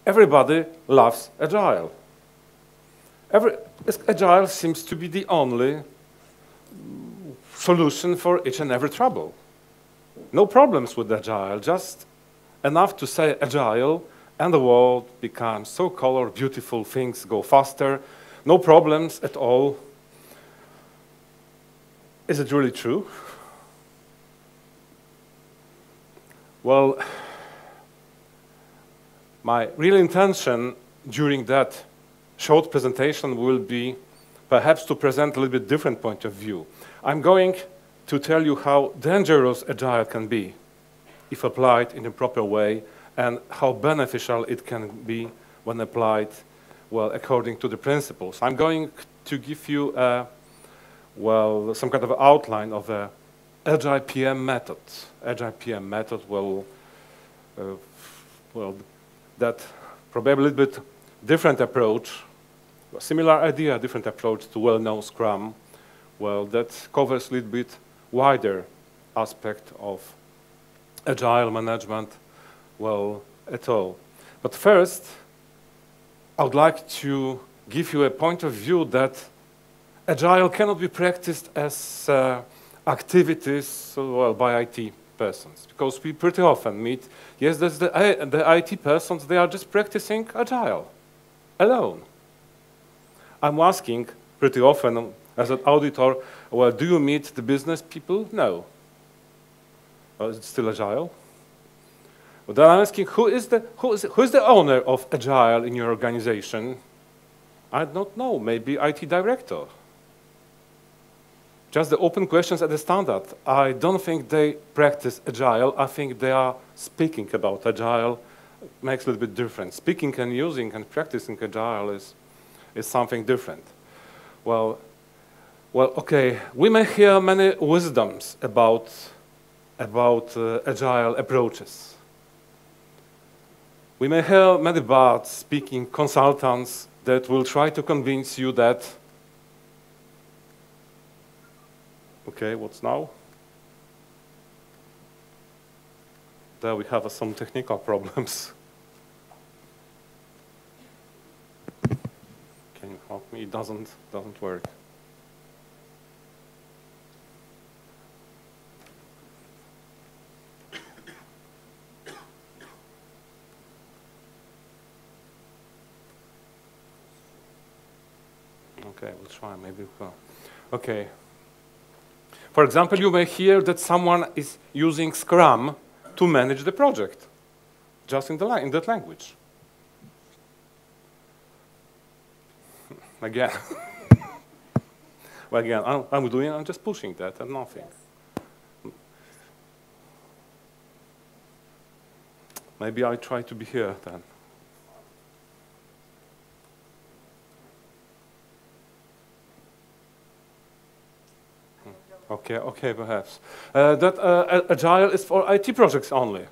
everybody loves Agile. Agile seems to be the only solution for each and every trouble. No problems with Agile, just enough to say Agile, and the world becomes so color beautiful, things go faster, no problems at all. Is it really true? Well, my real intention during that short presentation will be perhaps to present a little bit different point of view. I'm going to tell you how dangerous Agile can be if applied in a proper way, and how beneficial it can be when applied, well, according to the principles. I'm going to give you some kind of outline of a Agile PM method. Agile PM method will, that probably a little bit different approach, a similar idea, different approach to well-known Scrum, well, that covers a little bit wider aspect of Agile management, well, at all. But first, I would like to give you a point of view that Agile cannot be practiced as activities, well, by IT persons, because we pretty often meet, yes, there's the IT persons, they are just practicing Agile alone. I'm asking pretty often as an auditor, well, do you meet the business people? No. Well, is it still Agile? But then I'm asking, who is the owner of Agile in your organization? I don't know, maybe IT director. Just the open questions at the standard. I don't think they practice Agile. I think they are speaking about Agile. It makes a little bit different. Speaking and using and practicing Agile is something different. Well, okay, we may hear many wisdoms about Agile approaches. We may hear many bards speaking consultants that will try to convince you that, okay, what's now? There we have some technical problems. Can you help me? It doesn't work. Okay, we'll try, maybe. Okay. For example, you may hear that someone is using Scrum to manage the project, just in that language. Again. Well, again, I'm just pushing that and nothing. Yes. Maybe I try to be here then. Okay, perhaps. Agile is for IT projects only.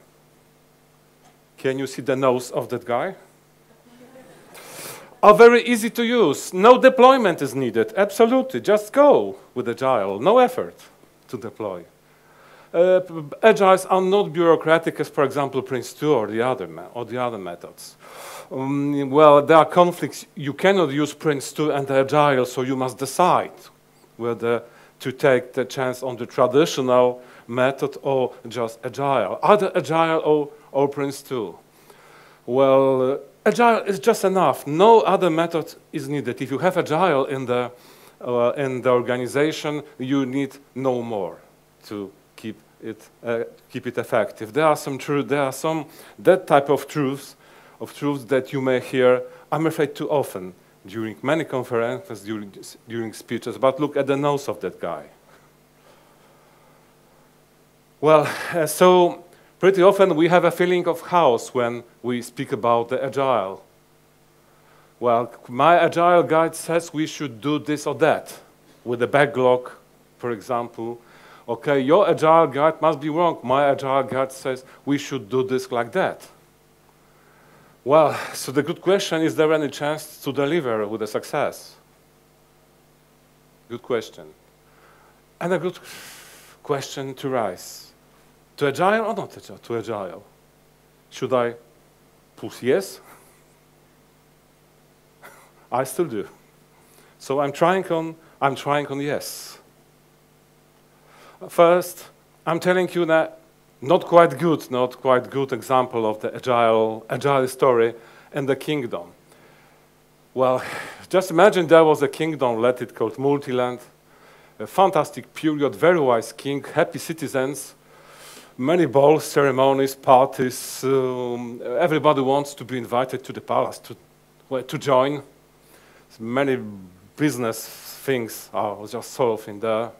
Can you see the nose of that guy? Are very easy to use. No deployment is needed. Absolutely, just go with Agile. No effort to deploy. Agiles are not bureaucratic as, for example, PRINCE2 or the other methods. Well, there are conflicts. You cannot use PRINCE2 and Agile, so you must decide whether to take the chance on the traditional method or just Agile. Either Agile or PRINCE2. Well, Agile is just enough. No other method is needed. If you have Agile in the organization, you need no more to keep it effective. There are some that type of truths that you may hear, I'm afraid, too often during many conferences, during speeches, but look at the nose of that guy. Well, so pretty often we have a feeling of chaos when we speak about the Agile. Well, my Agile guide says we should do this or that, with a backlog, for example. Okay, your Agile guide must be wrong. My Agile guide says we should do this like that. Well, so the good question, is there any chance to deliver with a success? Good question. And a good question to rise. To Agile or not to Agile? Should I push yes I still do. So I'm trying on yes. First, I'm telling you that not quite good example of the agile story and the kingdom. Well, just imagine there was a kingdom, let it called Multiland, a fantastic period, very wise king, happy citizens, many balls, ceremonies, parties. Everybody wants to be invited to the palace to join. Many business things are just solved in there.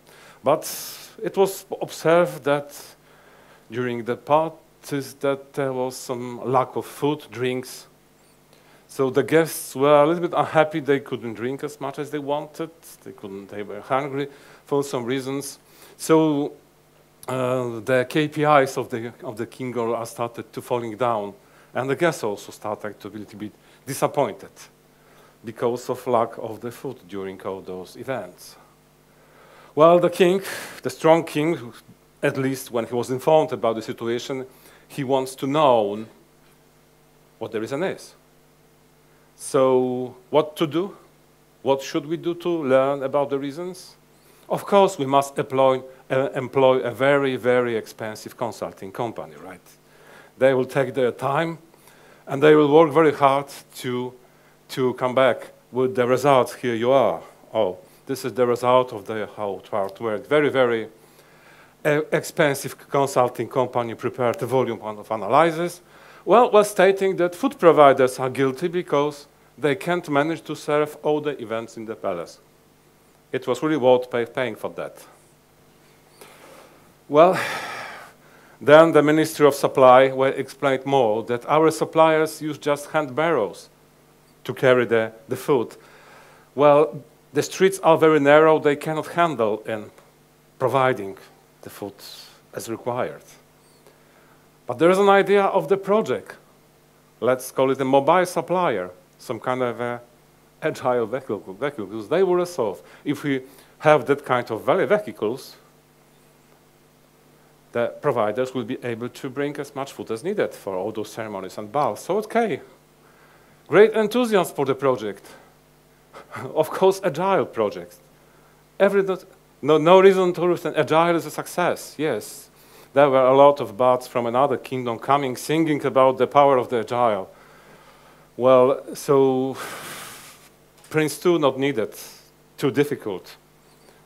But it was observed that during the parties that there was some lack of food, drinks. So the guests were a little bit unhappy. They couldn't drink as much as they wanted. They were hungry for some reasons. So the KPIs of the king started to falling down, and the guests also started to be a little bit disappointed because of lack of the food during all those events. Well, the king, the strong king, at least when he was informed about the situation, he wants to know what the reason is. So what to do? What should we do to learn about the reasons? Of course, we must employ a very, very expensive consulting company, right? They will take their time, and they will work very hard to come back with the results. Here you are. Oh, this is the result of the hard work. Very, very expensive consulting company prepared a volume of analysis. Well, stating that food providers are guilty because they can't manage to serve all the events in the palace. It was really worth paying for that. Well, then the Ministry of Supply explained more that our suppliers use just hand barrows to carry the food. Well, the streets are very narrow. They cannot handle in providing the food as required. But there is an idea of the project. Let's call it a mobile supplier, some kind of agile vehicles. They will solve. If we have that kind of vehicles, the providers will be able to bring as much food as needed for all those ceremonies and balls. So, okay, great enthusiasm for the project. Of course, agile project. No reason to understand agile is a success, yes. There were a lot of bards from another kingdom coming, singing about the power of the agile. Well, so PRINCE2 not needed, too difficult.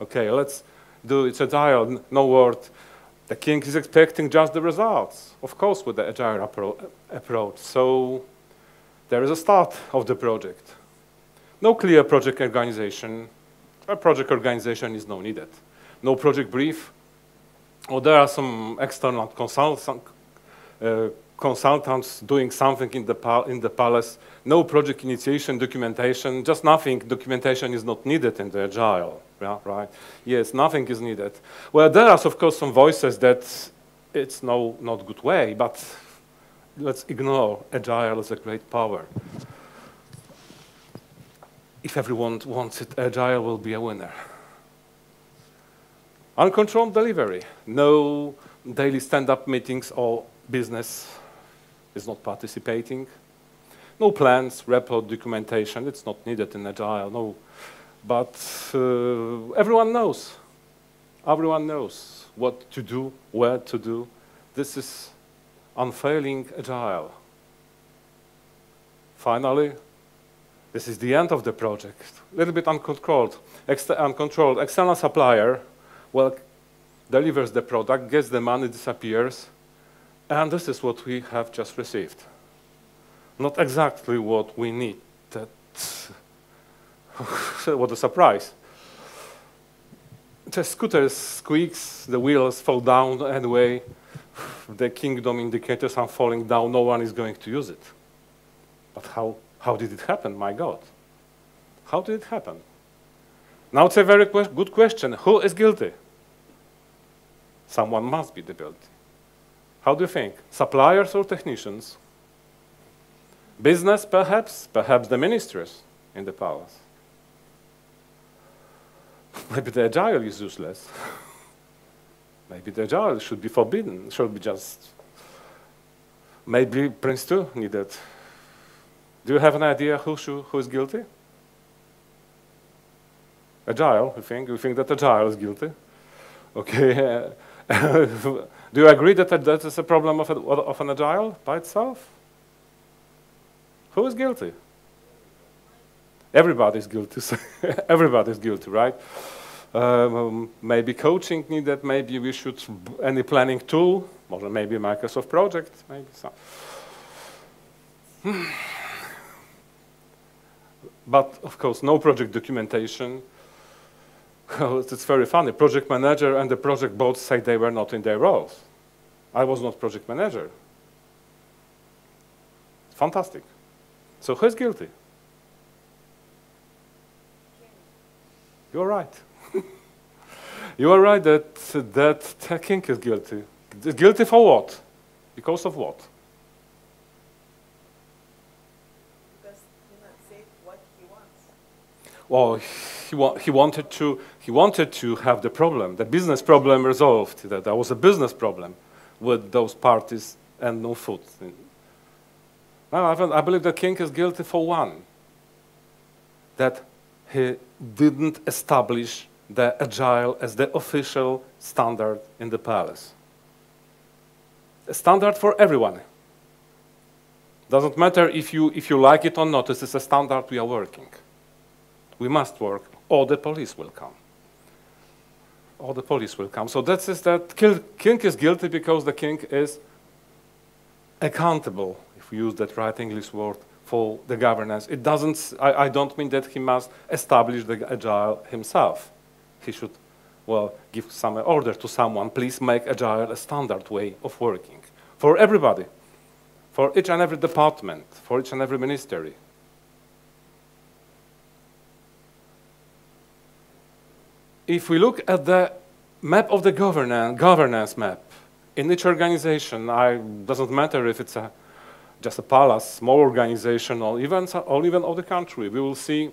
Okay, let's do it's agile, no word. The king is expecting just the results, of course, with the agile approach. So there is a start of the project. No clear project organization. A project organization is no needed. No project brief. Or there are some external consultants doing something in the palace. No project initiation, documentation, just nothing. Documentation is not needed in the agile, yeah, right? Yes, nothing is needed. Well, there are, of course, some voices that it's not good way, but let's ignore agile as a great power. If everyone wants it, agile will be a winner. Uncontrolled delivery. No daily stand-up meetings or business is not participating. No plans, report, documentation. It's not needed in agile, no. But everyone knows. Everyone knows what to do, where to do. This is unfailing agile. Finally, this is the end of the project. A little bit uncontrolled. Uncontrolled. External supplier, well, delivers the product, gets the money, disappears, and this is what we have just received. Not exactly what we need. What a surprise. The scooter squeaks, the wheels fall down anyway, the kingdom indicators are falling down, no one is going to use it. But how did it happen, my God? How did it happen? Now it's a very good question. Who is guilty? Someone must be the guilty. How do you think? Suppliers or technicians? Business, perhaps? Perhaps the ministers in the palace? Maybe the agile is useless. Maybe the agile should be forbidden. Should be just... Maybe PRINCE2 needed. Do you have an idea who is guilty? Agile, you think that Agile is guilty? Okay. Do you agree that that is a problem of an Agile by itself? Who is guilty? Everybody's guilty. Everybody's guilty, right? Maybe coaching needed. Maybe we should any planning tool, or maybe Microsoft Project, maybe some. But of course, no project documentation. It's very funny. Project manager and the project both say they were not in their roles. I was not project manager. Fantastic. So who's guilty? You're right. You are right that King is guilty. Guilty for what? Because of what? Because he not said what he wants. Well, he wanted to have the problem, the business problem resolved. That there was a business problem with those parties and no food. Now, I believe that King is guilty for one, that he didn't establish the Agile as the official standard in the palace. A standard for everyone. Doesn't matter if you like it or not, this is a standard we are working. We must work, or the police will come. Or the police will come. So that is that King is guilty because the King is accountable, if we use that right English word, for the governance. It doesn't, I don't mean that he must establish the Agile himself. He should, well, give some order to someone, please make Agile a standard way of working. For everybody, for each and every department, for each and every ministry. If we look at the map of the governance map, in each organization, doesn't matter if it's just a palace, small organization, or even of the country, we will see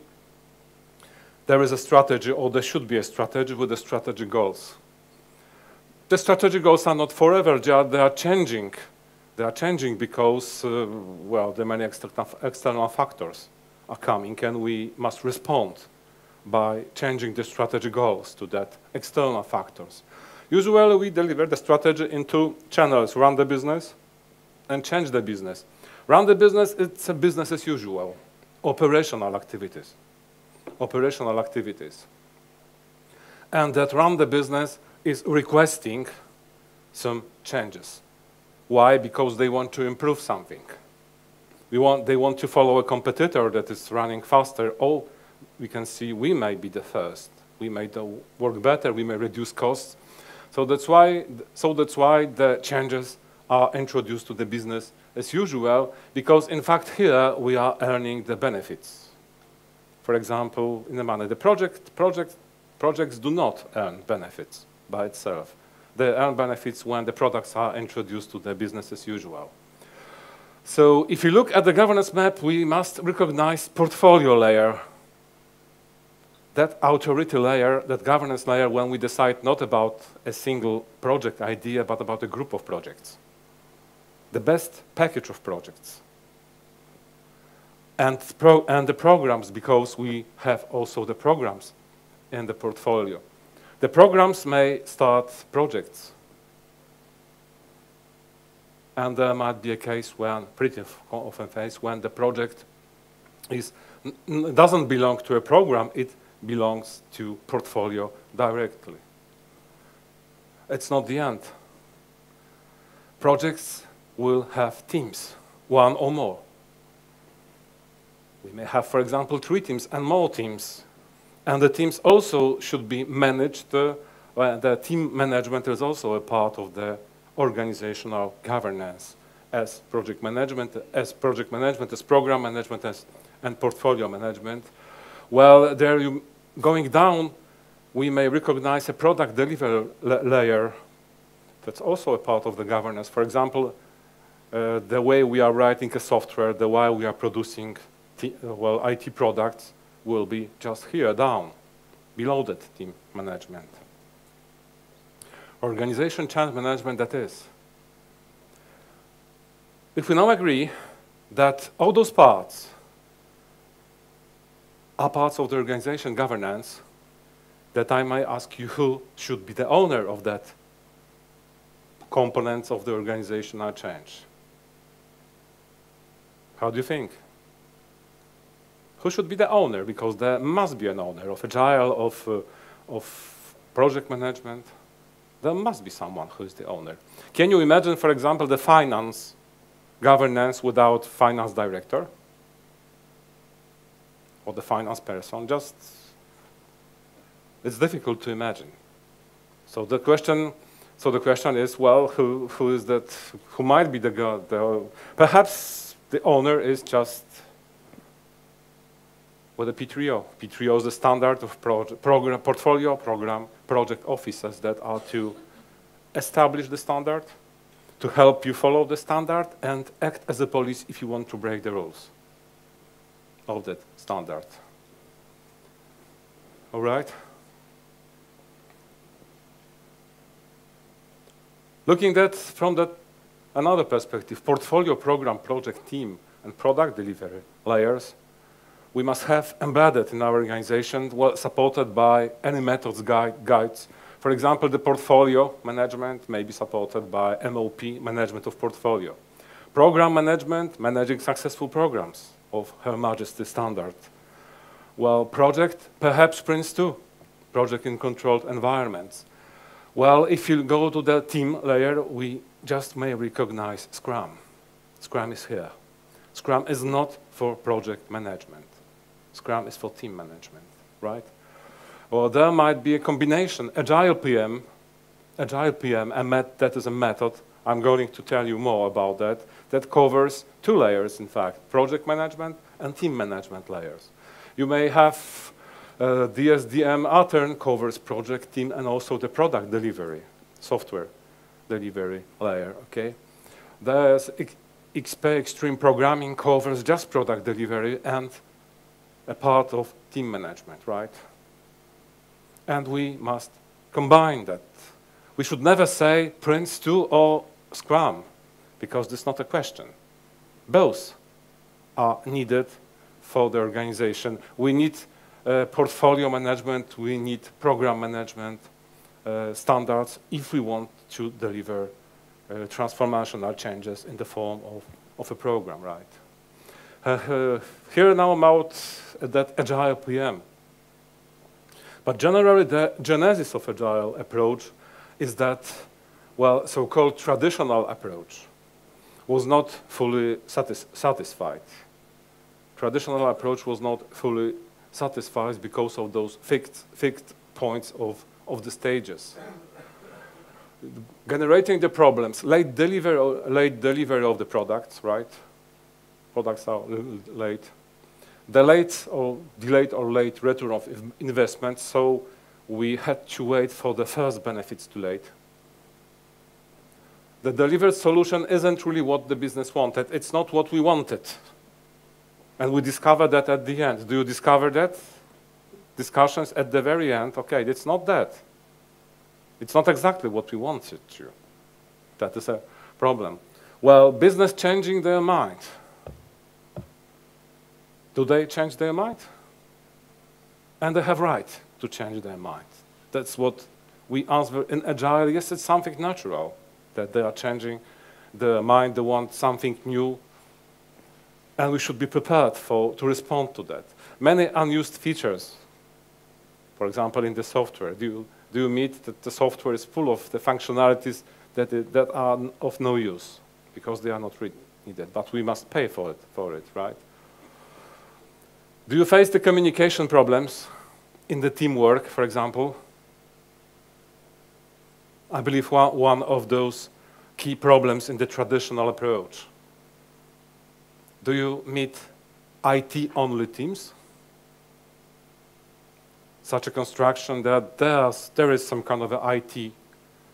there is a strategy, or there should be a strategy with the strategy goals. The strategy goals are not forever, they are changing. They are changing because, well, the many external factors are coming, and we must respond by changing the strategy goals to that external factors. Usually we deliver the strategy in two channels, run the business and change the business. Run the business, it's a business as usual, operational activities. Operational activities. And that run the business is requesting some changes. Why? Because they want to improve something. They want to follow a competitor that is running faster. Oh, we can see we may be the first. We may work better. We may reduce costs. So that's why the changes are introduced to the business as usual, because in fact here we are earning the benefits. For example, in the money, the projects do not earn benefits by itself. They earn benefits when the products are introduced to the business as usual. So if you look at the governance map, we must recognize portfolio layer, that authority layer, that governance layer, when we decide not about a single project idea, but about a group of projects. The best package of projects. And the programs, because we have also the programs in the portfolio. The programs may start projects. And there might be a case when, pretty often case, when the project doesn't belong to a program, it belongs to portfolio directly. It's not the end. Projects will have teams, one or more. We may have, for example, 3 teams and more teams. And the teams also should be managed. The team management is also a part of the organizational governance as project management, as program management, and portfolio management. Well, there going down, we may recognize a product delivery layer that's also a part of the governance. For example, the way we are writing a software, the way we are producing IT products will be just here down, below that team management. Organization change management, that is. If we now agree that all those parts are parts of the organization governance, that I may ask you who should be the owner of that components of the organizational change. How do you think? Who should be the owner? Because there must be an owner of Agile, of project management. There must be someone who is the owner. Can you imagine, for example, the finance governance without finance director? Or the finance person? Just, it's difficult to imagine. So the question is, well, who is that? Who might be the god? Perhaps the owner is just with a P3O. P3O is the standard of portfolio program project officers that are to establish the standard, to help you follow the standard, and act as a police if you want to break the rules of that standard. All right? Looking at from another perspective, portfolio program project team and product delivery layers, we must have embedded in our organization, well, supported by any methods guides. For example, the portfolio management may be supported by MOP, management of portfolio. Program management, managing successful programs of Her Majesty's standard. Well, project, perhaps PRINCE2, project in controlled environments. Well, if you go to the team layer, we just may recognize Scrum. Scrum is here. Scrum is not for project management. Scrum is for team management, right? Or there might be a combination, AgilePM, that is a method, I'm going to tell you more about that covers two layers, in fact, project management and team management layers. You may have DSDM Attern covers project team and also the product delivery, software delivery layer, okay? There's XP Extreme Programming covers just product delivery and a part of team management, right? And we must combine that. We should never say PRINCE2 or Scrum, because this is not a question. Both are needed for the organization. We need portfolio management, we need program management standards if we want to deliver transformational changes in the form of a program, right? Here now about that Agile PM. But generally the genesis of Agile approach is that, well, so-called traditional approach was not fully satisfied. Traditional approach was not fully satisfied because of those fixed points of the stages. Generating the problems, late delivery of the products, right? Products are late. The late or delayed or late return of investment, so we had to wait for the first benefits too late. The delivered solution isn't really what the business wanted. It's not what we wanted. And we discovered that at the end. Do you discover that? Discussions at the very end, okay, it's not that. It's not exactly what we wanted to. That is a problem. Well, business changing their mind. Do they change their mind? And they have right to change their mind. That's what we answer in Agile. Yes, it's something natural that they are changing their mind, they want something new, and we should be prepared to respond to that. Many unused features, for example, in the software. Do you meet that the software is full of the functionalities that are of no use because they are not really needed, but we must pay for it, right? Do you face the communication problems in the teamwork, for example? I believe one of those key problems in the traditional approach. Do you meet IT-only teams? Such a construction that there is some kind of IT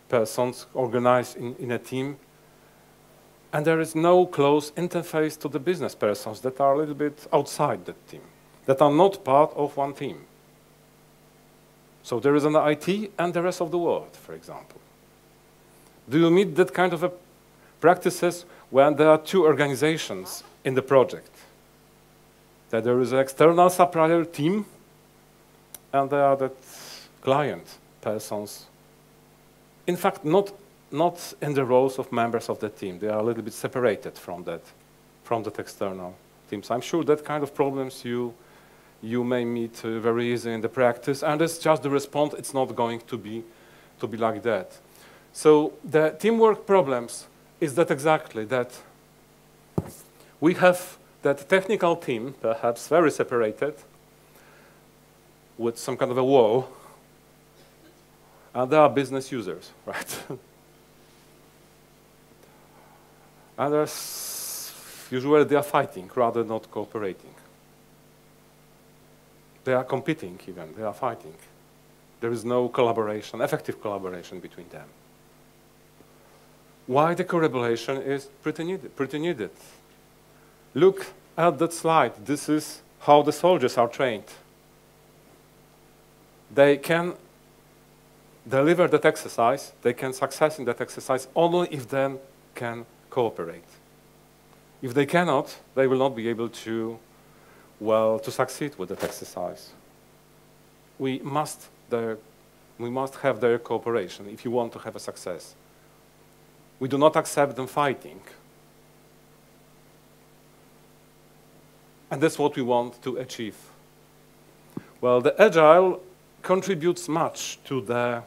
persons organized in a team, and there is no close interface to the business persons that are a little bit outside the team, that are not part of one team. So there is an IT and the rest of the world, for example. Do you meet that kind of practices when there are two organizations in the project? That there is an external supplier team and there are that client persons. In fact, not in the roles of members of the team. They are a little bit separated from that external teams. I'm sure that kind of problems you may meet very easily in the practice, and it's just the response. It's not going to be like that. So the teamwork problems is that exactly that we have that technical team, perhaps very separated, with some kind of a wall, and there are business users, right? And usually they are fighting rather than not cooperating. They are competing even, they are fighting. There is no collaboration, effective collaboration between them. Why the collaboration is pretty needed. Look at that slide. This is how the soldiers are trained. They can deliver that exercise, they can succeed in that exercise only if they can cooperate. If they cannot, they will not be able to, well, to succeed with that exercise. We must have their cooperation if you want to have a success. We do not accept them fighting. And that's what we want to achieve. Well, the Agile contributes much to the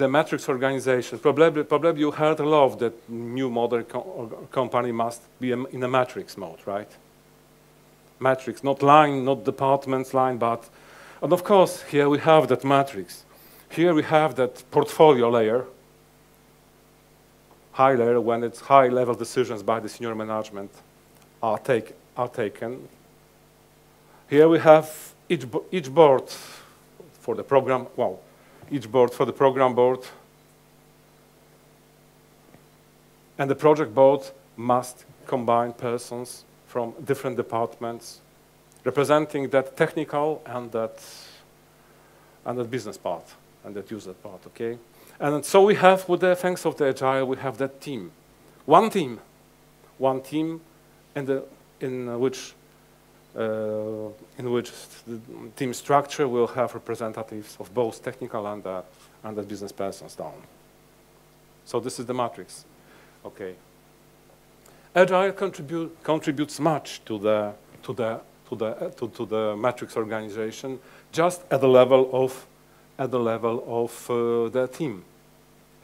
matrix organization. Probably you heard a lot that new modern company must be in a matrix mode, right? Matrix, not line, not departments line, but, and of course, here we have that matrix. Here we have that portfolio layer, high layer, when it's high-level decisions by the senior management are taken. Here we have each board for the program, well, each board for the program board, and the project board must combine persons from different departments, representing that technical and that business part, and that user part, okay? And so we have, with the thanks of the Agile, we have that team. One team in which the team structure will have representatives of both technical and the business persons down. So this is the matrix, okay? Agile contributes much to the matrix organization, just at the level of the team.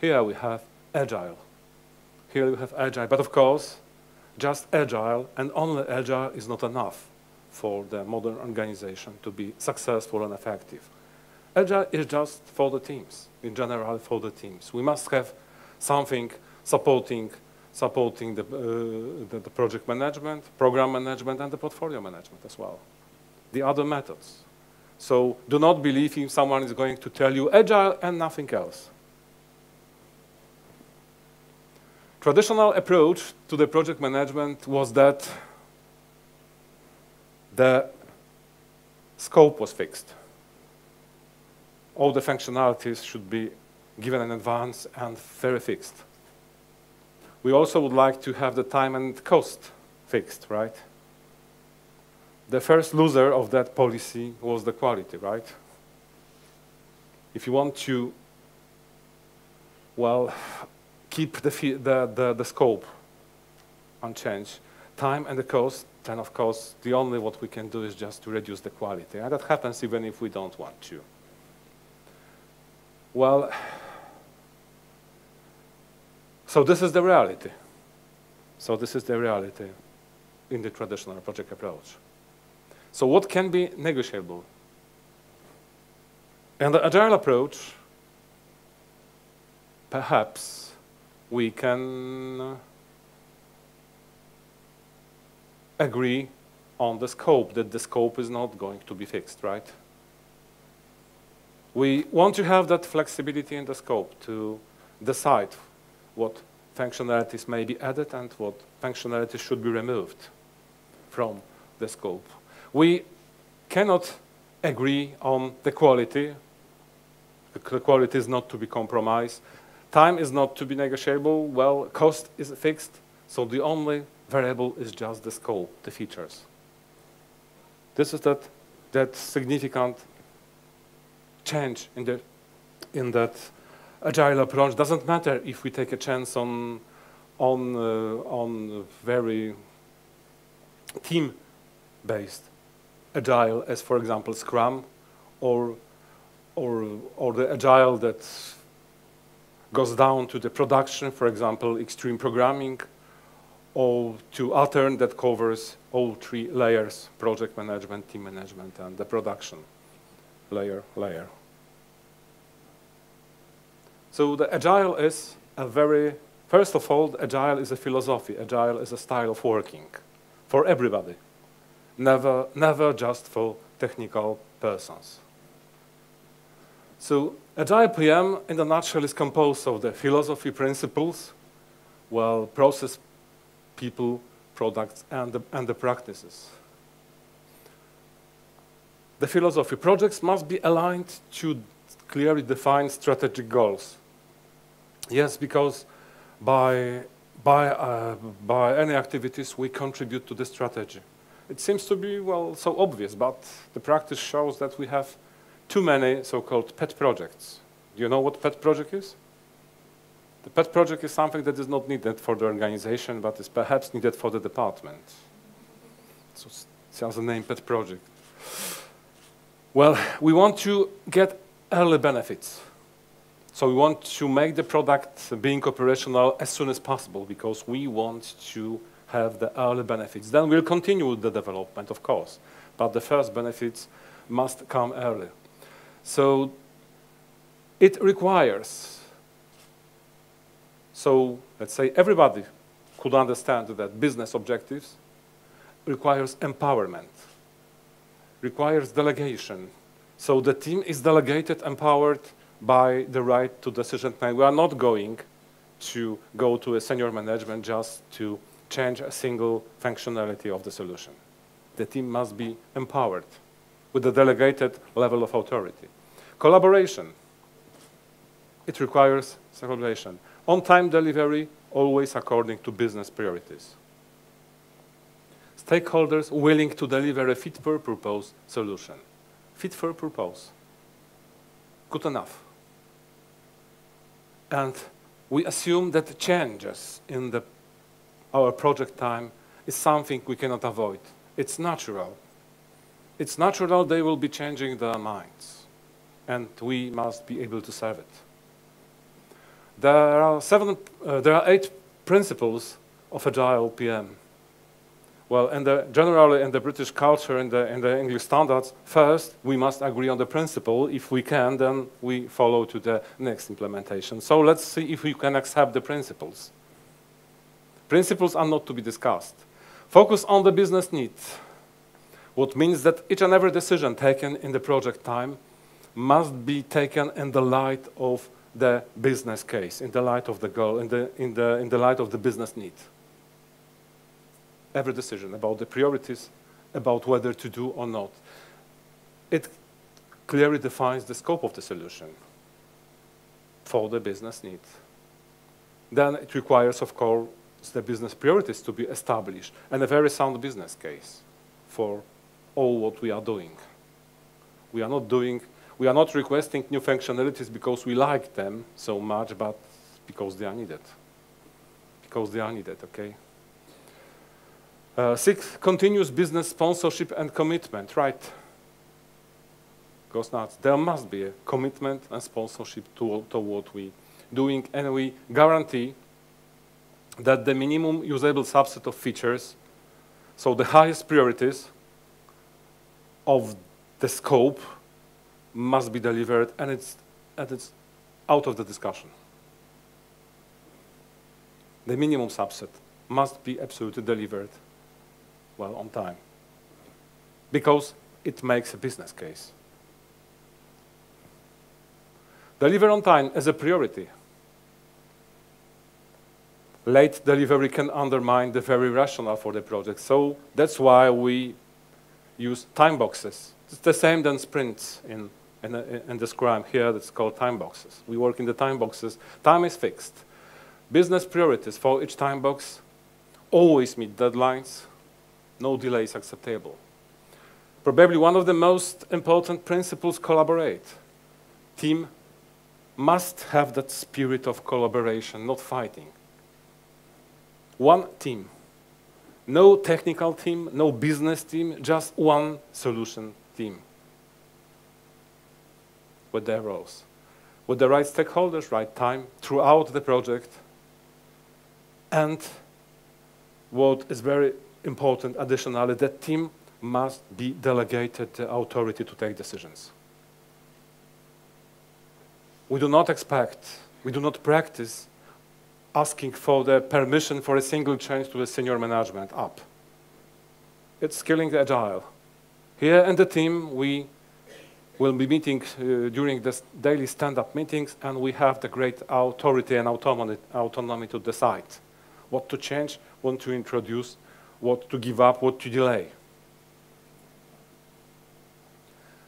Here we have Agile. Here we have Agile, but of course, just Agile and only Agile is not enough for the modern organization to be successful and effective. Agile is just for the teams, in general for the teams. We must have something supporting the project management, program management, and the portfolio management as well. The other methods. So do not believe if someone is going to tell you Agile and nothing else. Traditional approach to the project management was that the scope was fixed. All the functionalities should be given in advance and very fixed. We also would like to have the time and cost fixed, right? The first loser of that policy was the quality, right? If you want to, well, keep the scope unchanged, time and the cost, then of course the only what we can do is just to reduce the quality, and that happens even if we don't want to. Well, so this is the reality. So this is the reality in the traditional project approach. So what can be negotiable? In the Agile approach, perhaps we can agree on the scope, that the scope is not going to be fixed, right? We want to have that flexibility in the scope to decide what functionalities may be added and what functionalities should be removed from the scope. We cannot agree on the quality. The quality is not to be compromised. Time is not to be negotiable. Well, cost is fixed, so the only variable is just the scope, the features. This is that significant change in that agile approach. Doesn't matter if we take a chance on very team-based agile, as for example Scrum, or the agile that goes down to the production, for example extreme programming, or to altern that covers all three layers: project management, team management, and the production layer. So the agile is a first of all, agile is a philosophy. Agile is a style of working for everybody, never just for technical persons. So Agile PM, in a nutshell, is composed of the philosophy, principles, well, process, people, products, and the practices. The philosophy: projects must be aligned to clearly defined strategic goals. Yes, because by any activities we contribute to the strategy. It seems to be, well, so obvious, but the practice shows that we have too many so-called pet projects. Do you know what pet project is? The pet project is something that is not needed for the organization, but is perhaps needed for the department. So it has a name, pet project. Well, we want to get early benefits. So we want to make the product being operational as soon as possible because we want to have the early benefits. Then we'll continue with the development, of course, but the first benefits must come early. So it requires, so let's say everybody could understand that business objectives requires empowerment, requires delegation. So the team is delegated, empowered by the right to decision making. We are not going to go to a senior management just to change a single functionality of the solution. The team must be empowered with a delegated level of authority. Collaboration. It requires collaboration. On-time delivery, always according to business priorities. Stakeholders willing to deliver a fit-for-purpose solution. Fit for purpose. Good enough. And we assume that changes in our project time is something we cannot avoid. It's natural. It's natural they will be changing their minds, and we must be able to serve it. There are 8 principles of Agile PM. Well, generally in the British culture, in the English standards, first we must agree on the principle. If we can, then we follow to the next implementation. So let's see if we can accept the principles. Principles are not to be discussed. Focus on the business needs. What means that each and every decision taken in the project time must be taken in the light of the business case, in the light of the goal, in the light of the business need. Every decision about the priorities, about whether to do or not. It clearly defines the scope of the solution for the business need. Then it requires, of course, the business priorities to be established and a very sound business case for all what we are doing. We are not requesting new functionalities because we like them so much, but because they are needed. Because they are needed, okay? 6, continuous business sponsorship and commitment, right? Goes nuts. There must be a commitment and sponsorship to what we're doing, and we guarantee that the minimum usable subset of features, so the highest priorities of the scope, must be delivered, and it's out of the discussion. The minimum subset must be absolutely delivered, well, on time, because it makes a business case. Deliver on time as a priority. Late delivery can undermine the very rationale for the project, so that's why we use time boxes. It's the same than sprints in the Scrum. Here it's called time boxes. We work in the time boxes. Time is fixed. Business priorities for each time box always meet deadlines. No delay is acceptable. Probably one of the most important principles: collaborate. team must have that spirit of collaboration, not fighting. One team. No technical team, no business team, just one solution team with their roles. With the right stakeholders, right time, throughout the project. And what is very important additionally, that team must be delegated the authority to take decisions. We do not expect, we do not practice asking for the permission for a single change to the senior management up. It's killing the agile. Here in the team, we will be meeting during the daily stand-up meetings, and we have the great authority and autonomy to decide what to change, what to introduce, what to give up, what to delay.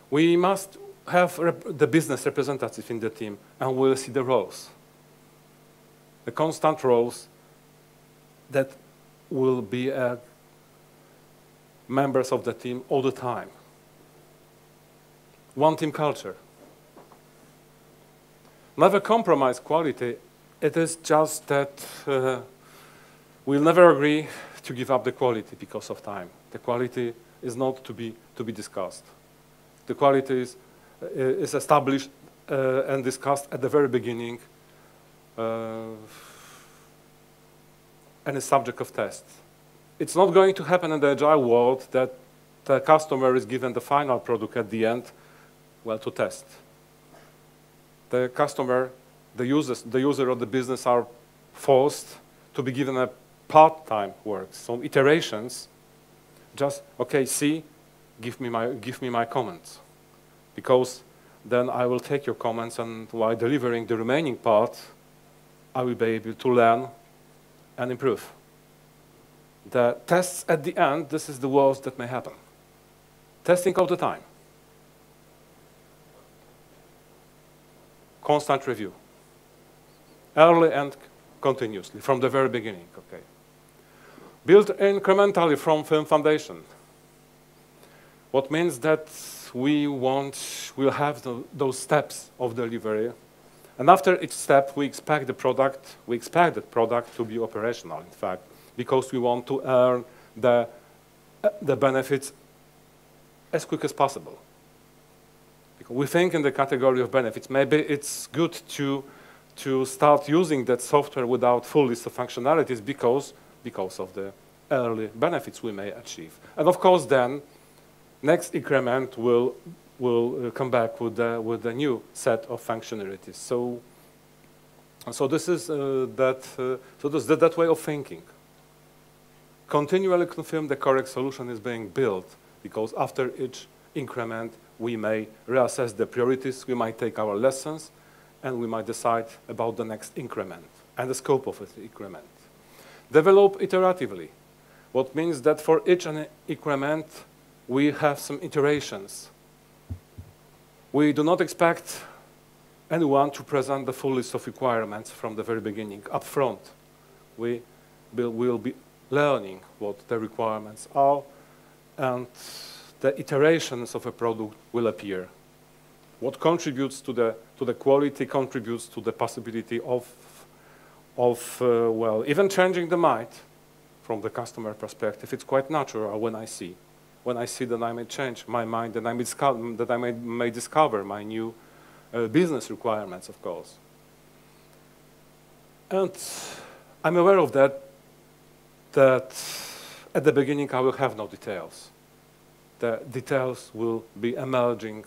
We must have the business representative in the team, and we'll see the roles. The constant roles that will be members of the team all the time. One team culture. Never compromise quality. It is just that we'll never agree to give up the quality because of time. The quality is not to be discussed. The quality is established and discussed at the very beginning and is subject of test. It's not going to happen in the agile world that the customer is given the final product at the end, well, to test. The customer, the user of the business are forced to be given a part-time work. So iterations, just, okay, see, give me my comments. Because then I will take your comments, and while delivering the remaining part, I will be able to learn and improve. The tests at the end, this is the worst that may happen. Testing all the time. Constant review. Early and continuously, from the very beginning, okay. Build incrementally from firm foundation. What means that we'll have those steps of delivery. And after each step, we expect that product to be operational, in fact, because we want to earn the benefits as quick as possible. Because we think in the category of benefits. Maybe it's good to start using that software without full list of functionalities because of the early benefits we may achieve. And of course, then, next increment will come back with a new set of functionalities. So this is that way of thinking. Continually confirm the correct solution is being built, because after each increment we may reassess the priorities, we might take our lessons, and we might decide about the next increment and the scope of the increment. Develop iteratively, what means that for each increment we have some iterations. We do not expect anyone to present the full list of requirements from the very beginning, up front. We will be learning what the requirements are, and the iterations of a product will appear. What contributes to the quality contributes to the possibility of well, even changing the mind from the customer perspective. It's quite natural when I see that I may change my mind, that I may discover my new business requirements, of course. And I'm aware of that at the beginning I will have no details. The details will be emerging,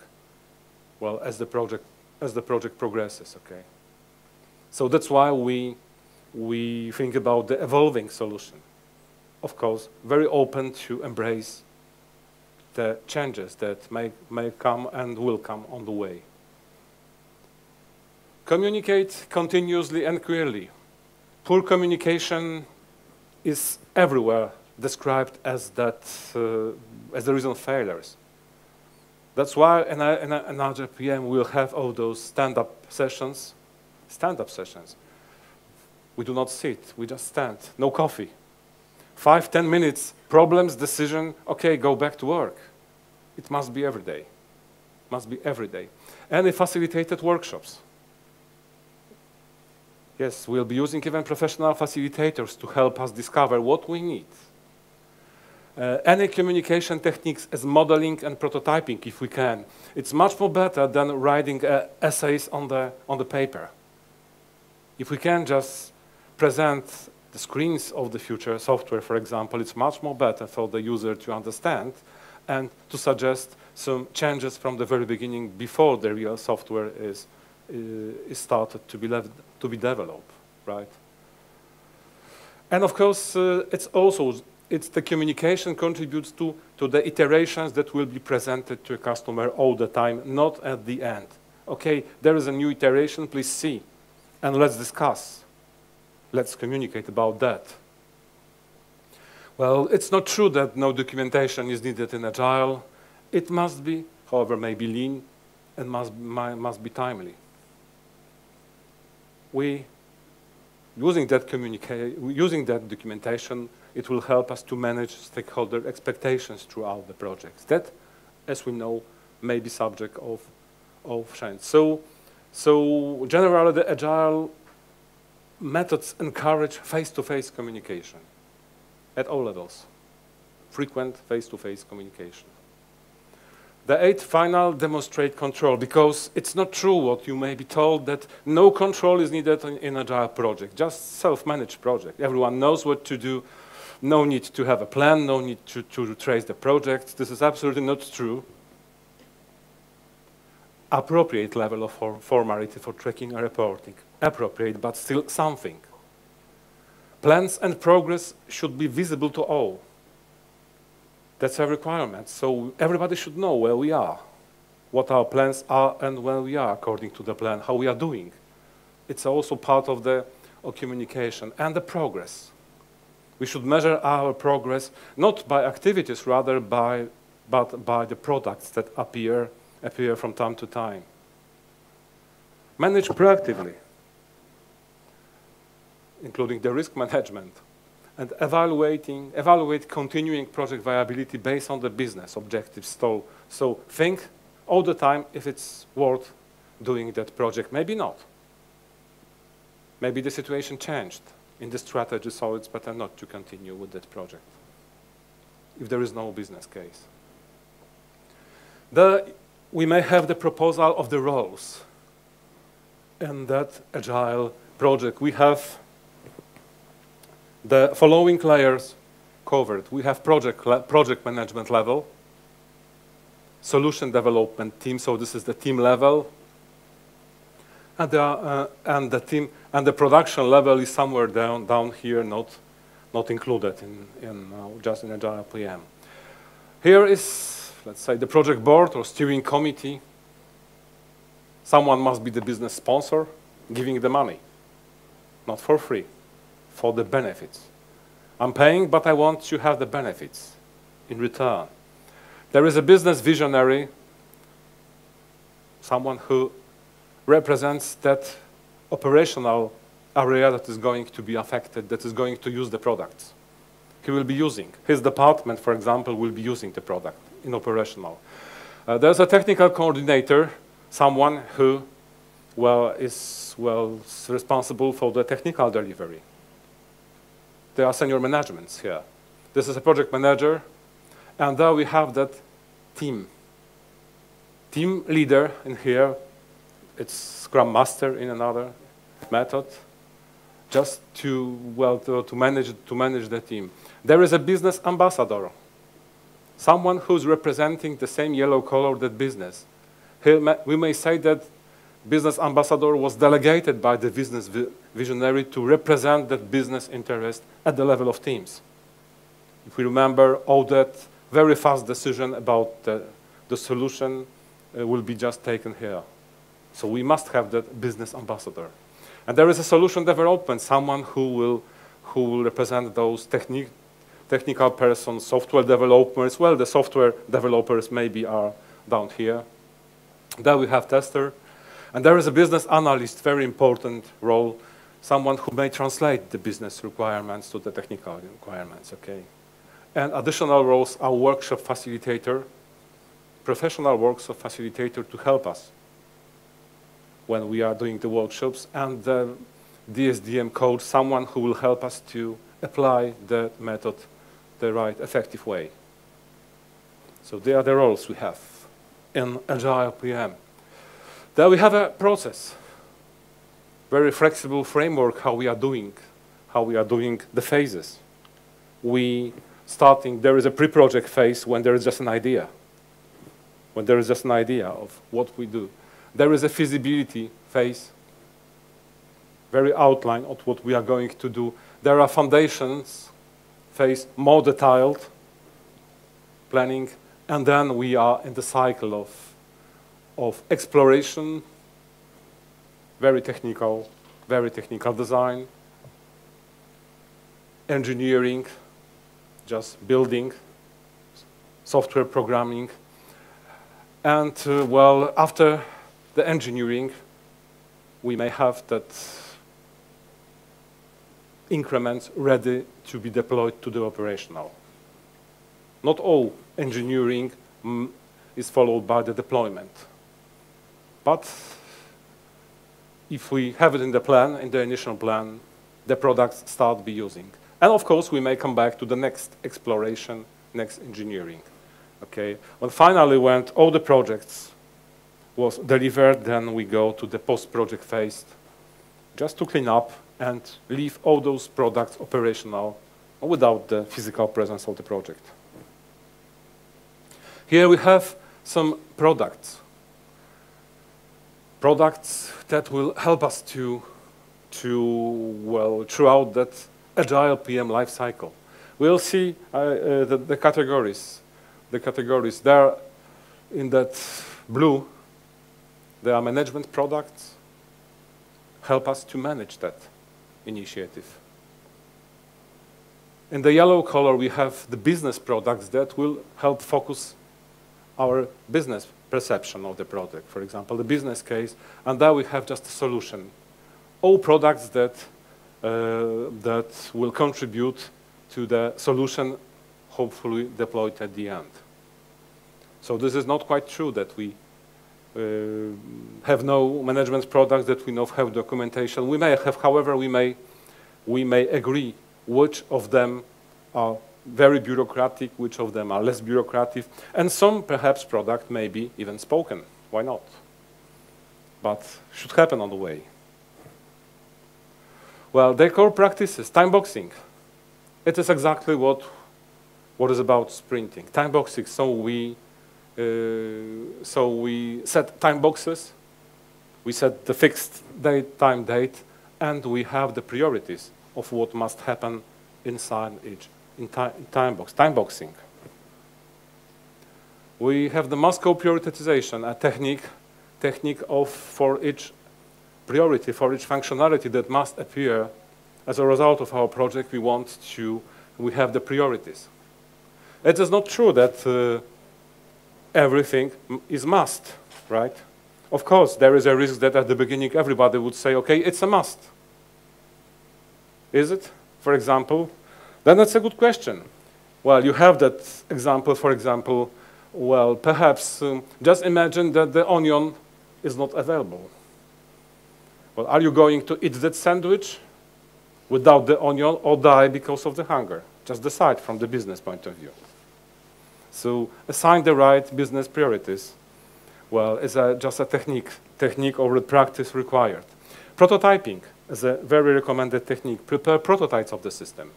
well, as the project progresses, okay? So that's why we think about the evolving solution. Of course, very open to embrace the changes that may come and will come on the way. Communicate continuously and clearly. Poor communication is everywhere described as the reason of failures. That's why in Agile PM we'll have all those stand-up sessions. We do not sit, we just stand, no coffee. 5–10 minutes, problems, decision, okay, go back to work. It must be every day. Must be every day. Any facilitated workshops. Yes, we'll be using even professional facilitators to help us discover what we need. Any communication techniques as modeling and prototyping, if we can. It's much more better than writing essays on the paper. If we can just present the screens of the future software, for example, it's much more better for the user to understand and to suggest some changes from the very beginning before the real software is started to be developed, right? And of course, it's the communication contributes to the iterations that will be presented to a customer all the time, not at the end. Okay, there is a new iteration, please see, and let's discuss. Let's communicate about that. Well, it's not true that no documentation is needed in Agile. It must be, however, maybe lean and must be timely. Using that documentation, it will help us to manage stakeholder expectations throughout the projects. That, as we know, may be subject of change. So generally, the Agile methods encourage face-to-face communication at all levels, frequent face-to-face communication. The 8 final demonstrate control, because it's not true what you may be told that no control is needed in Agile project, just self-managed project. Everyone knows what to do, no need to have a plan, no need to trace the projects. This is absolutely not true. Appropriate level of formality for tracking and reporting. Appropriate, but still something. Plans and progress should be visible to all. That's a requirement. So everybody should know where we are, what our plans are and where we are according to the plan, how we are doing. It's also part of the communication and the progress. We should measure our progress not by activities, rather but by the products that appear from time to time. Manage proactively, including the risk management, and evaluate continuing project viability based on the business objectives. So think all the time if it's worth doing that project. Maybe not. Maybe the situation changed in the strategy, so it's better not to continue with that project if there is no business case. We may have the proposal of the roles in that Agile project. We have the following layers covered. We have project management level, solution development team, so this is the team level, and the production level is somewhere down here, not included just in Agile PM. Here is, let's say, the project board or steering committee. Someone must be the business sponsor, giving the money, not for free, for the benefits. I'm paying, but I want to have the benefits in return. There is a business visionary, someone who represents that operational area that is going to be affected, that is going to use the products. He will be using. His department, for example, will be using the product in operational. There's a technical coordinator, someone who is responsible for the technical delivery. There are senior managements here. This is a project manager, and there we have that team. Team leader in here, it's Scrum Master in another method, just to manage the team. There is a business ambassador, someone who's representing the same yellow color that business. We may say that business ambassador was delegated by the business visionary to represent that business interest at the level of teams. If we remember, all that very fast decision about the solution will be just taken here. So we must have that business ambassador. And there is a solution development, someone who will represent those technical persons, software developers. Well, the software developers maybe are down here. There we have tester. And there is a business analyst, very important role, someone who may translate the business requirements to the technical requirements, okay? And additional roles are workshop facilitator, professional workshop facilitator to help us when we are doing the workshops, and the DSDM coach, someone who will help us to apply the method the right, effective way. So they are the roles we have in Agile PM. Then we have a process, very flexible framework how we are doing the phases. There is a pre-project phase when there is just an idea, of what we do. There is a feasibility phase, very outline of what we are going to do. There are foundations phase, more detailed planning, and then we are in the cycle of exploration, very technical design, engineering, just building, software programming, and well, after the engineering, we may have that increments ready to be deployed to the operational. Not all engineering is followed by the deployment. But if we have it in the plan, in the initial plan, the products start be using. And of course, we may come back to the next exploration, next engineering. Okay. Well, finally, when all the projects was delivered, then we go to the post-project phase, just to clean up and leave all those products operational without the physical presence of the project. Here we have some products that will help us to well, throughout that Agile PM life cycle. We'll see the categories. The categories there in that blue, there are management products, help us to manage that initiative. In the yellow color, we have the business products that will help focus our business perception of the product. For example, the business case, and there we have just a solution. All products that will contribute to the solution, hopefully deployed at the end. So this is not quite true that we have no management products, that we don't have documentation. We may have, however, we may agree which of them are very bureaucratic, which of them are less bureaucratic, and some perhaps product may be even spoken. Why not? But should happen on the way. Well, their core practices, time boxing. It is exactly what is about sprinting. Time boxing, so we set time boxes, we set the fixed time date, and we have the priorities of what must happen inside each time boxing. We have the Moscow prioritization, a technique for each priority, for each functionality that must appear as a result of our project. We have the priorities. It is not true that everything is must, right? Of course, there is a risk that at the beginning everybody would say, okay, it's a must. Is it, for example? Then that's a good question. Well, you have that example, for example, well, perhaps just imagine that the onion is not available. Well, are you going to eat that sandwich without the onion or die because of the hunger? Just decide from the business point of view. So assign the right business priorities. Well, is just a technique or a practice required. Prototyping is a very recommended technique. Prepare prototypes of the system.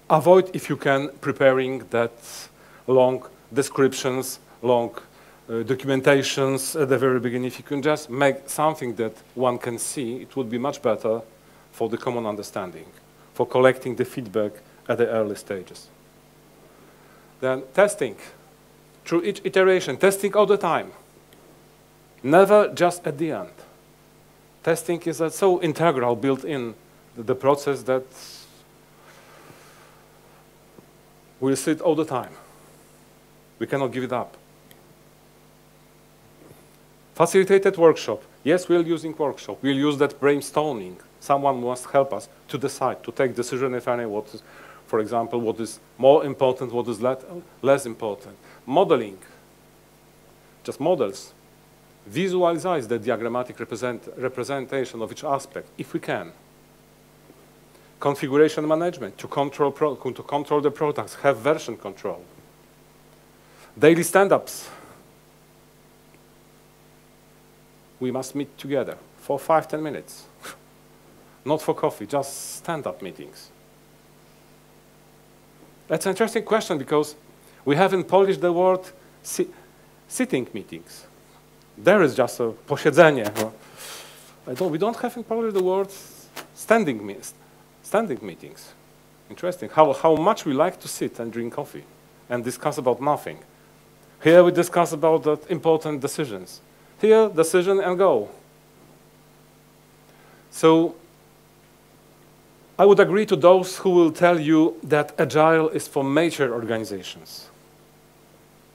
Avoid, if you can, preparing that long descriptions, long documentations at the very beginning. If you can just make something that one can see, it would be much better for the common understanding, for collecting the feedback at the early stages. Then testing. Through each iteration, testing all the time. Never just at the end. Testing is so integral, built in the process that we'll see it all the time. We cannot give it up. Facilitated workshop. Yes, we're using workshop. We'll use that brainstorming. Someone must help us to decide, to take decision, if any, what is, for example, what is more important, what is less important. Modeling. just models. Visualize the diagrammatic representation of each aspect, if we can. Configuration management, to control the products, have version control. Daily stand-ups. We must meet together for 5–10 minutes. Not for coffee, just stand-up meetings. That's an interesting question because we have in Polish the word sitting meetings. There is just a posiedzenie. We don't have in Polish the word standing meetings. Interesting. How much we like to sit and drink coffee and discuss about nothing. Here we discuss about the important decisions. Here, decision and go. So I would agree to those who will tell you that Agile is for mature organizations.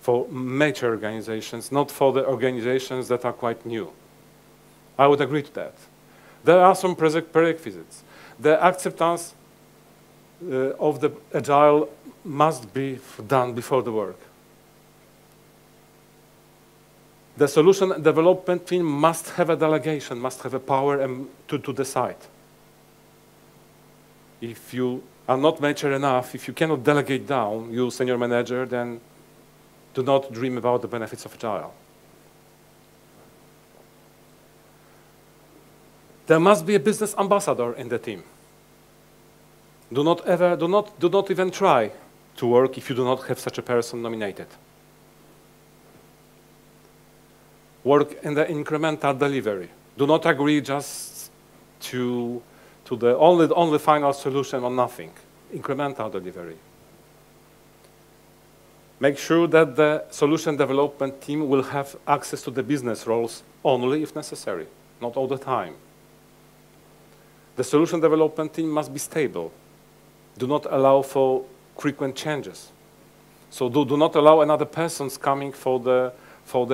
For mature organizations, not for the organizations that are quite new. I would agree to that. There are some prerequisites. The acceptance of the Agile must be done before the work. The solution development team must have a delegation, must have a power to decide. If you are not mature enough, if you cannot delegate down, you senior manager, then do not dream about the benefits of Agile. There must be a business ambassador in the team. Do not even try to work if you do not have such a person nominated. Work in the incremental delivery. Do not agree just to the only final solution on nothing. Incremental delivery. Make sure that the solution development team will have access to the business roles only if necessary, not all the time. The solution development team must be stable. Do not allow for frequent changes. So do not allow another person coming for the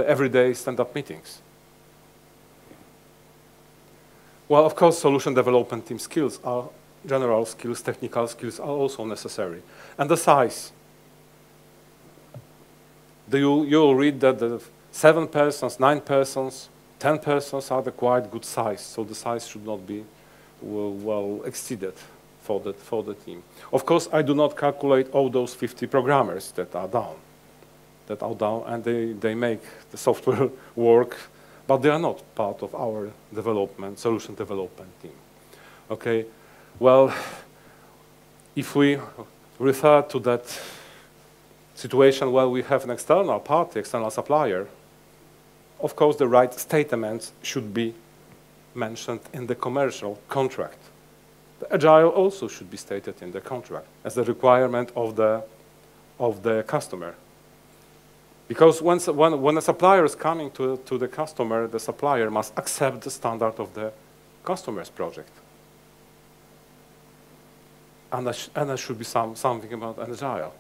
everyday stand-up meetings. Well, of course, solution development team skills are general skills, technical skills are also necessary. And the size. You'll read that the 7 persons, 9 persons, 10 persons are the quite good size, so the size should not be well exceeded for the team. Of course, I do not calculate all those 50 programmers that are down, and they make the software work, but they are not part of our solution development team. Okay, well, if we refer to that situation where we have an external party, external supplier, of course the right statements should be mentioned in the commercial contract. The Agile also should be stated in the contract as a requirement of the customer. Because when a supplier is coming to the customer, the supplier must accept the standard of the customer's project. And there should be something about an Agile.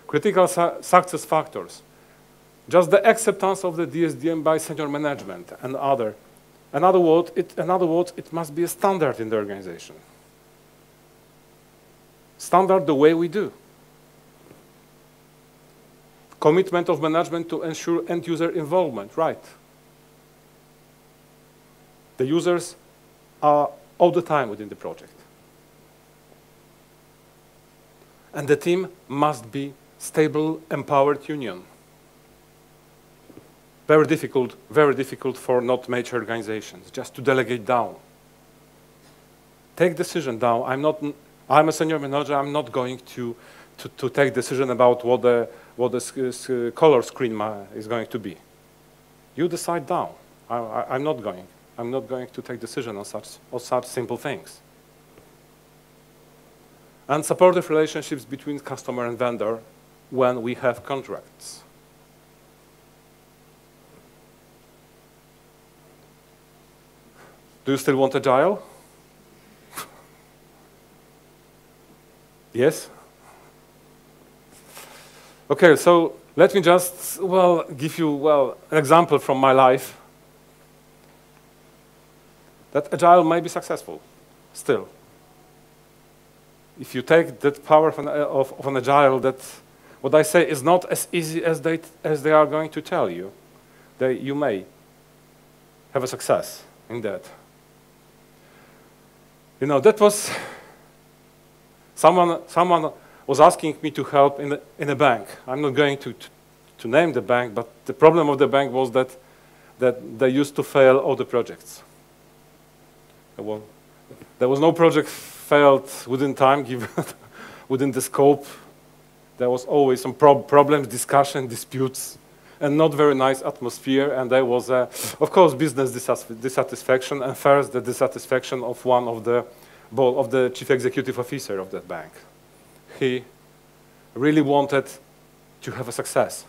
Critical success factors. Just the acceptance of the DSDM by senior management and other. In other words, it must be a standard in the organization. Standard the way we do. Commitment of management to ensure end-user involvement, right. The users are all the time within the project. And the team must be stable, empowered union. Very difficult for not mature organizations, just to delegate down. Take decision down. I'm a senior manager, I'm not going to take decision about what the color screen is going to be. You decide down. I'm not going to take decision on such simple things. And supportive relationships between customer and vendor when we have contracts. Do you still want Agile? Yes? Okay, so let me just, give you, an example from my life that Agile may be successful, still. If you take that power of an Agile that what I say is not as easy as they are going to tell you. You may have a success in that. You know, that was someone was asking me to help in a bank. I'm not going to name the bank, but the problem of the bank was that they used to fail all the projects. Well, there was no project failed within time, given within the scope. There was always some problems, discussion, disputes, and not very nice atmosphere. And there was, of course, business dissatisfaction, and first the dissatisfaction of one of the chief executive officer of that bank. He really wanted to have a success.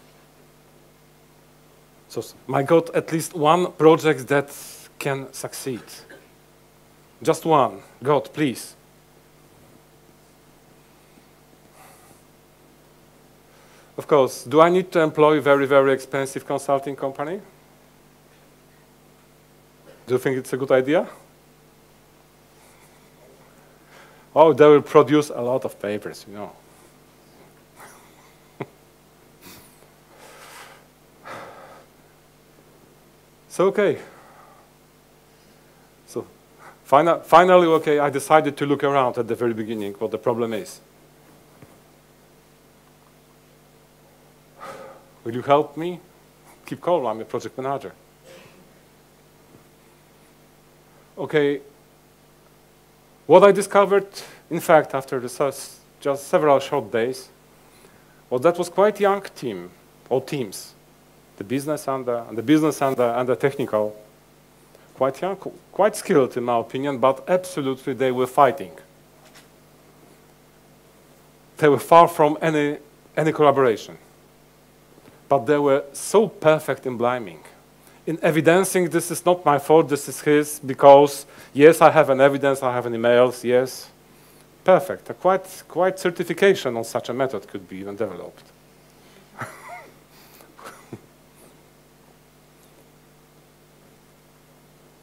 So I got at least one project that can succeed. Just one. God, please. Of course, do I need to employ very, very expensive consulting company? Do you think it's a good idea? Oh, they will produce a lot of papers, you know. So, okay. So, finally, okay, I decided to look around at the very beginning what the problem is. Will you help me? Keep calm, I'm a project manager. Okay. What I discovered, in fact, after just several short days, was that was quite young team, or teams. The business and the technical, quite young, quite skilled in my opinion, but absolutely they were fighting. They were far from any collaboration. But they were so perfect in blaming, in evidencing this is not my fault, this is his, because yes, I have an evidence, I have an emails, yes. Perfect. Quite certification on such a method could be even developed.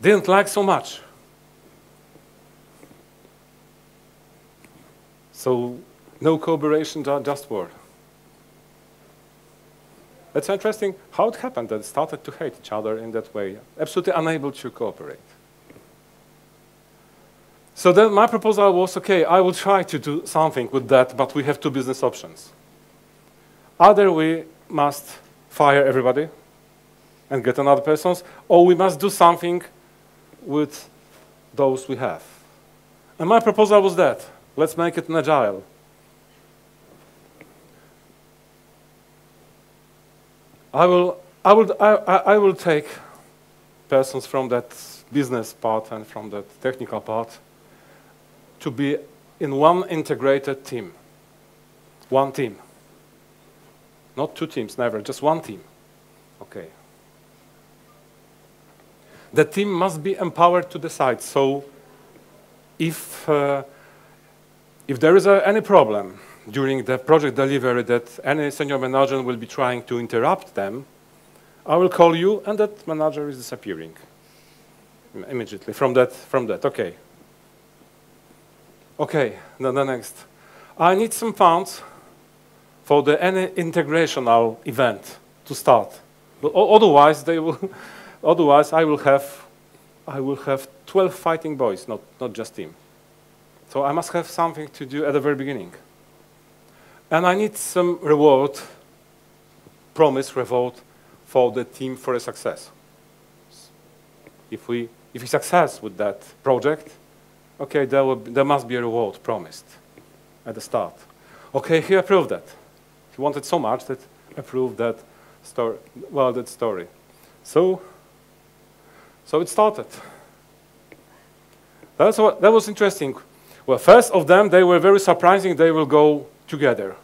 Didn't like so much. So no cooperation, just word. It's interesting how it happened that they started to hate each other in that way, absolutely unable to cooperate. So then my proposal was, okay, I will try to do something with that, but we have two business options. Either we must fire everybody and get another person, or we must do something with those we have. And my proposal was that. Let's make it an agile. I will take persons from that business part and from that technical part to be in one integrated team. One team. Not two teams, never, just one team. Okay. The team must be empowered to decide. So if there is any problem during the project delivery that any senior manager will be trying to interrupt them, I will call you and that manager is disappearing immediately from that. Okay. Okay, then the next. I need some funds for any integrational event to start. But otherwise, otherwise I will have 12 fighting boys, not just team. So I must have something to do at the very beginning. And I need some reward, reward for the team for a success. If we success with that project, okay, there must be a reward promised at the start. Okay, he approved that. He wanted so much that approved that story. Well, that story. So it started. That was interesting. Well, first of them, they were very surprising. They will go together.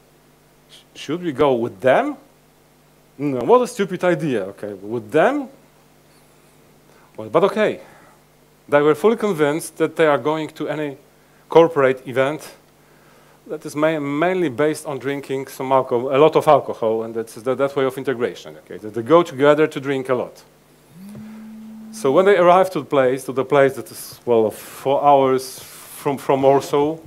Should we go with them? No, what a stupid idea. Okay, with them? Well, but okay. They were fully convinced that they are going to any corporate event that is mainly based on drinking some alcohol, a lot of alcohol, and that's that way of integration. Okay, that they go together to drink a lot. So when they arrive to the place that is, well, 4 hours from Warsaw,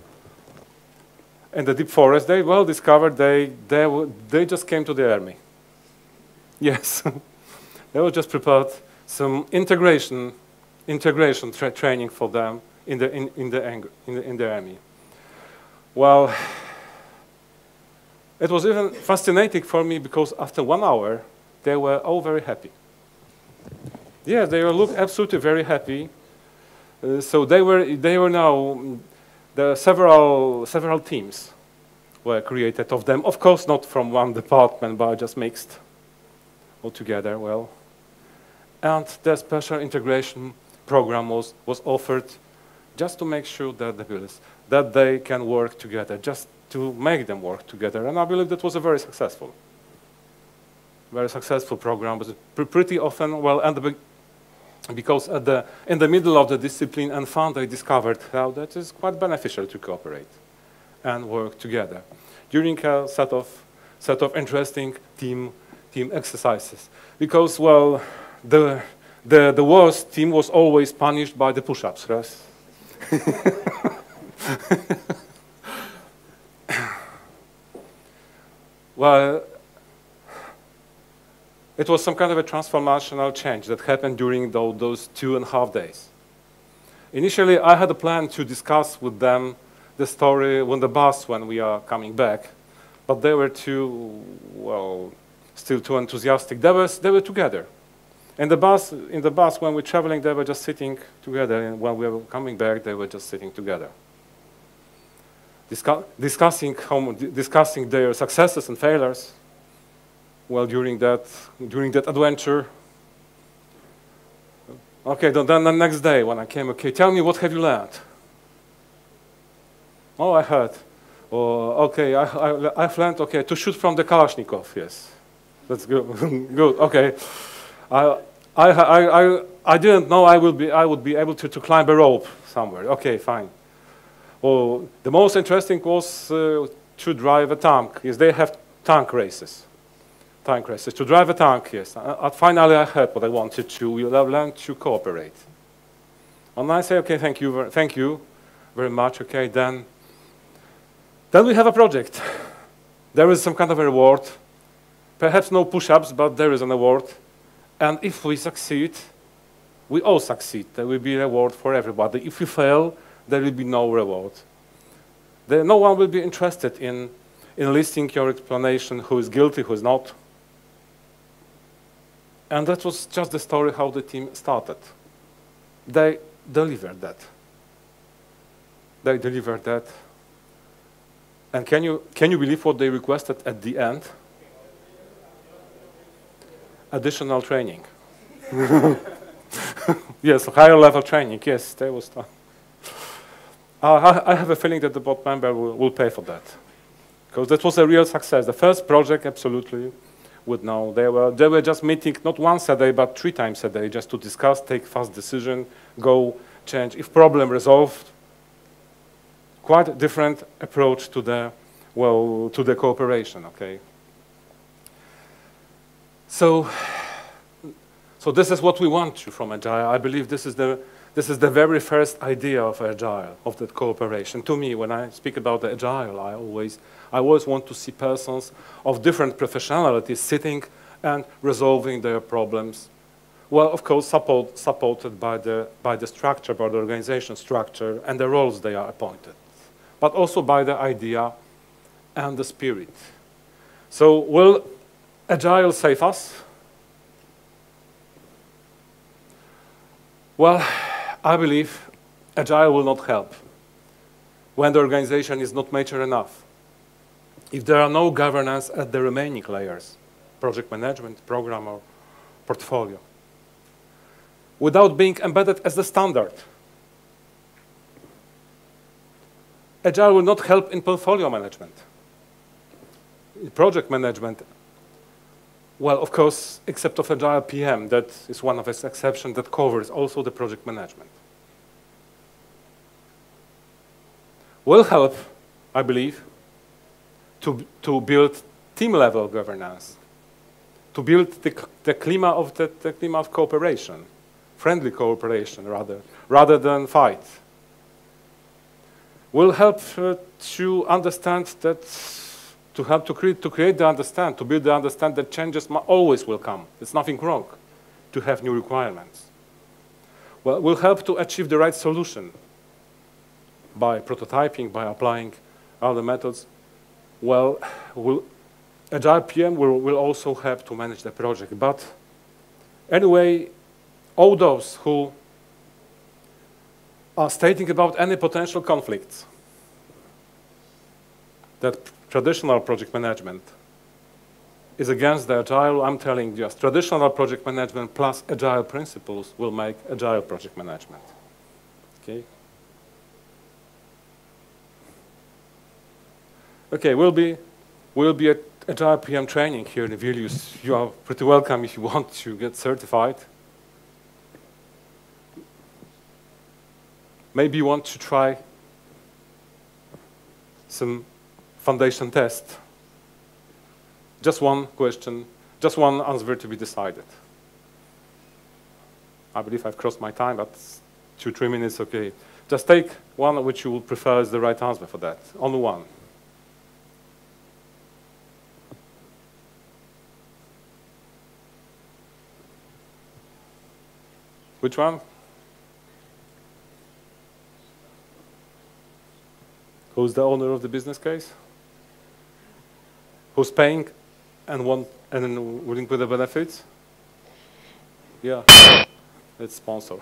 in the deep forest, they well discovered they just came to the army. Yes, they were just prepared some integration training for them in the army. Well, it was even fascinating for me because after 1 hour, they were all very happy. Yeah, they looked absolutely very happy. So they were now. There are several teams were created of them. Of course, not from one department, but just mixed all together. Well, and the special integration program was offered just to make sure that they can work together, just to make them work together. And I believe that was a very successful program. But pretty often, well, because in the middle of the discipline and fun, they discovered how that is quite beneficial to cooperate and work together during a set of interesting team exercises. Because, well, the worst team was always punished by the push-ups, right? Well, it was some kind of a transformational change that happened during those 2.5 days. Initially, I had a plan to discuss with them the story on the bus when we are coming back, but they were still too enthusiastic. They were together. In the bus, when we're traveling, they were just sitting together, and when we were coming back, they were just sitting together, discussing their successes and failures. Well, during that adventure. Okay, then the next day when I came, okay, tell me, what have you learned? Oh, I heard. Oh, okay, I've learned, okay, to shoot from the Kalashnikov. Yes, that's good. Good. Okay, I didn't know I would be able to climb a rope somewhere. Okay, fine. Oh, the most interesting was to drive a tank. Yes, they have tank races. To drive a tank, yes. Finally, I heard what I wanted to. We have learned to cooperate. And I say, okay, thank you very much. Okay, then we have a project. There is some kind of a reward. Perhaps no push-ups, but there is an award. And if we succeed, we all succeed. There will be a reward for everybody. If we fail, there will be no reward. No one will be interested in listing your explanation, who is guilty, who is not. And that was just the story how the team started. They delivered that. And can you believe what they requested at the end? Additional training. Yes, higher level training. Yes, that was done. I have a feeling that the board member will pay for that, because that was a real success. The first project, absolutely. Would know. They were just meeting not once a day, but 3 times a day, just to discuss, take fast decision, go change. If problem resolved, quite a different approach to the cooperation. Okay. So this is what we want from Agile. I believe this is the very first idea of Agile, of that cooperation. To me, when I speak about the Agile, I always want to see persons of different professionalities sitting and resolving their problems. Well, of course, supported by the structure, by the organization structure and the roles they are appointed, but also by the idea and the spirit. So will Agile save us? Well, I believe Agile will not help when the organization is not mature enough. If there are no governance at the remaining layers, project management, program, or portfolio, without being embedded as the standard, Agile will not help in portfolio management. In project management, well, of course, except of Agile PM, that is one of its exceptions that covers also the project management. Will help, I believe, to build team-level governance, to build the climate of cooperation, friendly cooperation rather than fight. will help to understand that, to help to create the understand, to build the understand that changes always will come. There's nothing wrong to have new requirements. Well, will help to achieve the right solution by prototyping, by applying other methods. Well, Agile PM will also help to manage the project. But anyway, all those who are stating about any potential conflicts that traditional project management is against the Agile, I'm telling you, traditional project management plus Agile principles will make Agile project management. Okay? Okay, we'll be at Agile PM training here in Vilnius. You are pretty welcome if you want to get certified. Maybe you want to try some foundation test. Just one question, just one answer to be decided. I believe I've crossed my time, but 2-3 minutes, okay. Just take one which you would prefer as the right answer for that. Only one. Which one? Who's the owner of the business case? Who's paying and willing with the benefits? Yeah, it's sponsor.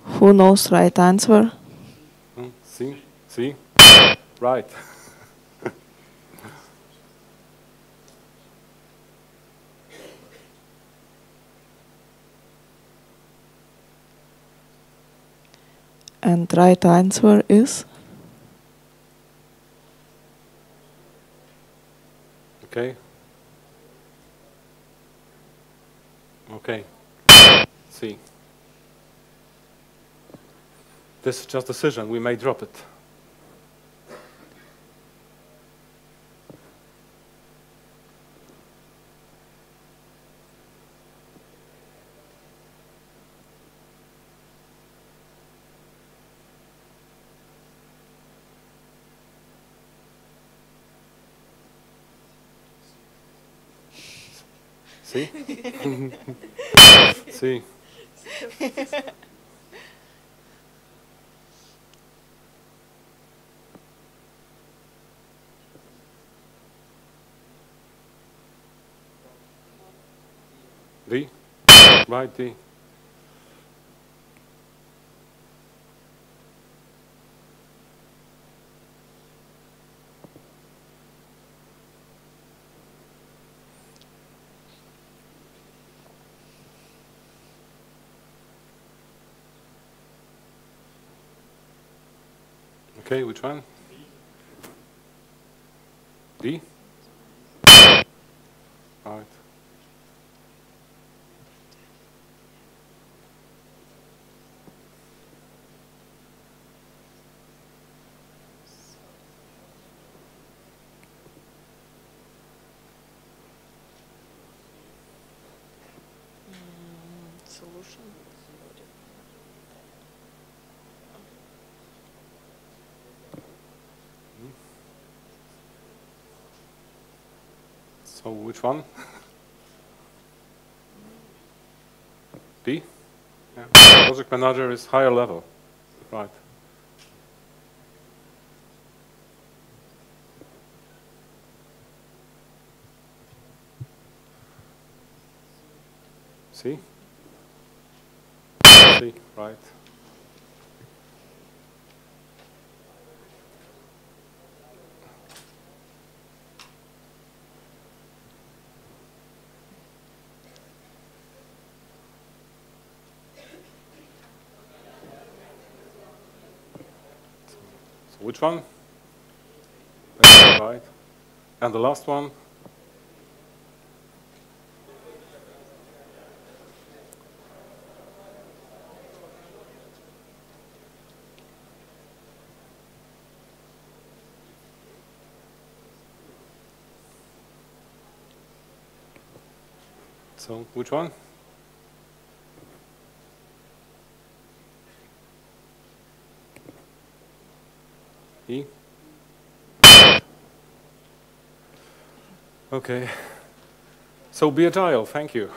Who knows right answer? See? Right. And right answer is? Okay. Okay. See. This is just a decision. We may drop it. See? See? D? Right, D. Okay, which one? D? All right. Solution. So which one? D? Yeah. Project manager is higher level. Right. C? C, right. So which one? Right. And the last one? So which one? E? Okay. So be agile, thank you.